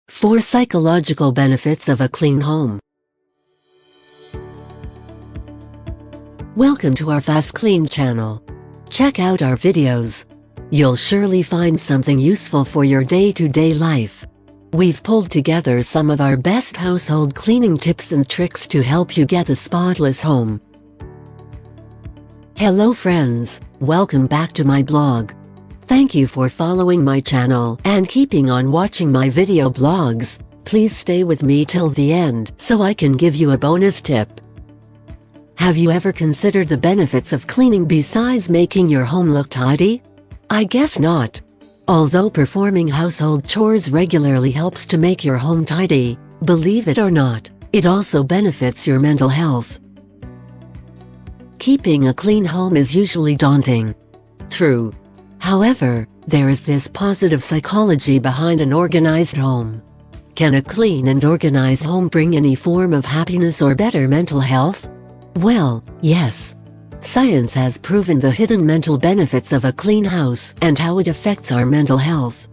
4 Psychological benefits of a clean home. Welcome to our FastKlean channel. Check out our videos. You'll surely find something useful for your day-to-day life. We've pulled together some of our best household cleaning tips and tricks to help you get a spotless home. Hello friends, welcome back to my blog. Thank you for following my channel and keeping on watching my video blogs. Please stay with me till the end so I can give you a bonus tip. Have you ever considered the benefits of cleaning besides making your home look tidy? I guess not. Although performing household chores regularly helps to make your home tidy, believe it or not, it also benefits your mental health. Keeping a clean home is usually daunting. True. However, there is this positive psychology behind an organized home. Can a clean and organized home bring any form of happiness or better mental health? Well, yes. Science has proven the hidden mental benefits of a clean house and how it affects our mental health.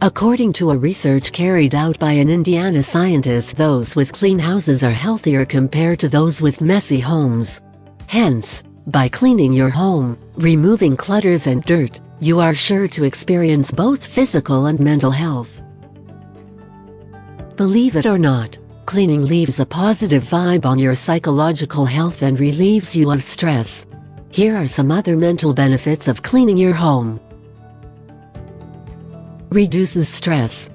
According to a research carried out by an Indiana scientist, those with clean houses are healthier compared to those with messy homes. Hence, by cleaning your home, removing clutters and dirt, you are sure to experience both physical and mental health. Believe it or not, cleaning leaves a positive vibe on your psychological health and relieves you of stress. Here are some other mental benefits of cleaning your home. Reduces stress.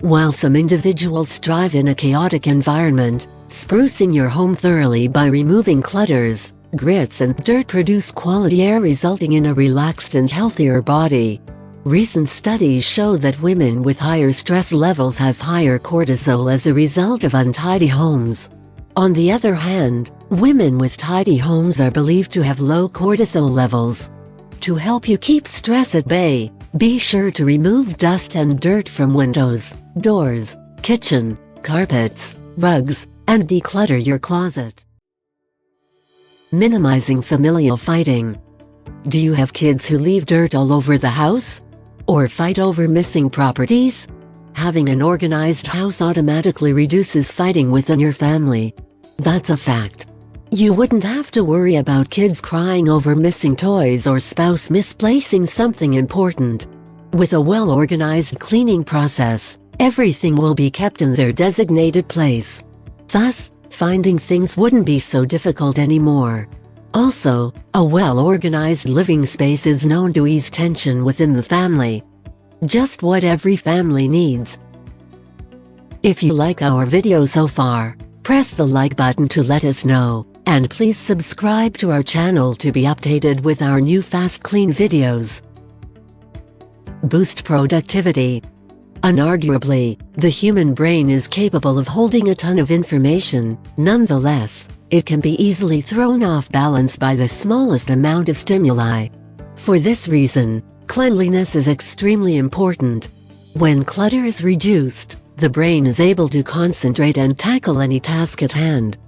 While some individuals thrive in a chaotic environment, sprucing your home thoroughly by removing clutters, grits and dirt produce quality air, resulting in a relaxed and healthier body. Recent studies show that women with higher stress levels have higher cortisol as a result of untidy homes. On the other hand, women with tidy homes are believed to have low cortisol levels. To help you keep stress at bay, be sure to remove dust and dirt from windows, doors, kitchen, carpets, rugs, and declutter your closet. Minimizing familial fighting. Do you have kids who leave dirt all over the house? Or fight over missing properties? Having an organized house automatically reduces fighting within your family. That's a fact. You wouldn't have to worry about kids crying over missing toys or spouse misplacing something important. With a well-organized cleaning process, everything will be kept in their designated place. Thus, finding things wouldn't be so difficult anymore. Also, a well-organized living space is known to ease tension within the family. Just what every family needs. If you like our video so far, press the like button to let us know, and please subscribe to our channel to be updated with our new FastKlean videos. Boost productivity. Unarguably, the human brain is capable of holding a ton of information. Nonetheless, it can be easily thrown off balance by the smallest amount of stimuli. For this reason, cleanliness is extremely important. When clutter is reduced, the brain is able to concentrate and tackle any task at hand.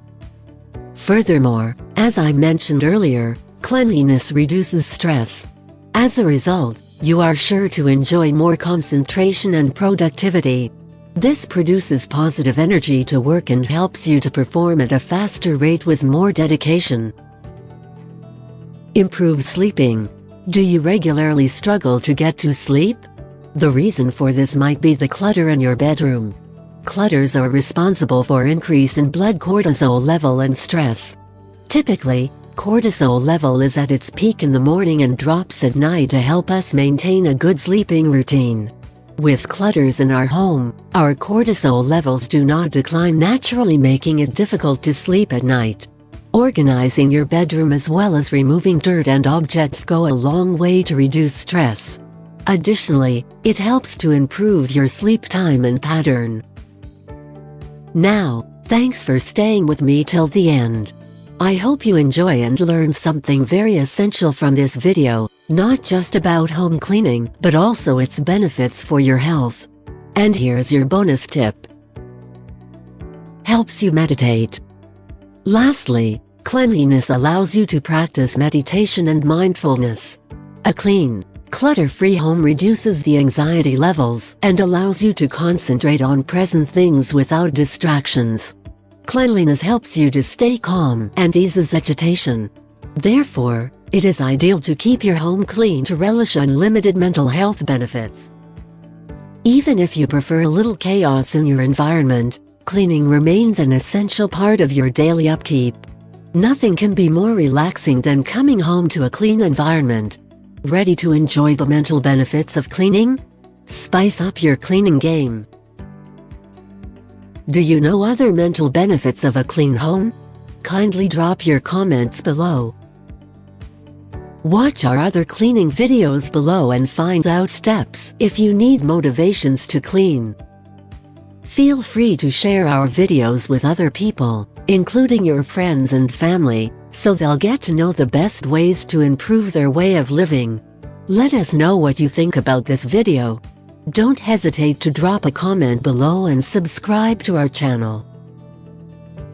Furthermore, as I mentioned earlier, cleanliness reduces stress. As a result, you are sure to enjoy more concentration and productivity. This produces positive energy to work and helps you to perform at a faster rate with more dedication. Improve sleeping. Do you regularly struggle to get to sleep? The reason for this might be the clutter in your bedroom. Clutters are responsible for increase in blood cortisol level and stress. Typically, cortisol level is at its peak in the morning and drops at night to help us maintain a good sleeping routine. With clutters in our home, our cortisol levels do not decline naturally, making it difficult to sleep at night. Organizing your bedroom as well as removing dirt and objects go a long way to reduce stress. Additionally, it helps to improve your sleep time and pattern. Now, thanks for staying with me till the end. I hope you enjoy and learn something very essential from this video, not just about home cleaning, but also its benefits for your health. And here's your bonus tip. Helps you meditate. Lastly, cleanliness allows you to practice meditation and mindfulness. A clean, clutter-free home reduces the anxiety levels and allows you to concentrate on present things without distractions. Cleanliness helps you to stay calm and eases agitation. Therefore, it is ideal to keep your home clean to relish unlimited mental health benefits. Even if you prefer a little chaos in your environment, cleaning remains an essential part of your daily upkeep. Nothing can be more relaxing than coming home to a clean environment. Ready to enjoy the mental benefits of cleaning? Spice up your cleaning game. Do you know other mental benefits of a clean home? Kindly drop your comments below. Watch our other cleaning videos below and find out steps if you need motivations to clean. Feel free to share our videos with other people, including your friends and family, so they'll get to know the best ways to improve their way of living. Let us know what you think about this video. Don't hesitate to drop a comment below and subscribe to our channel.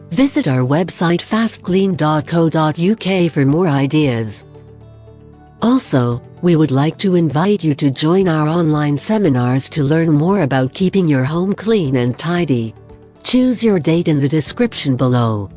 Visit our website FastKlean.co.uk for more ideas. Also, we would like to invite you to join our online seminars to learn more about keeping your home clean and tidy. Choose your date in the description below.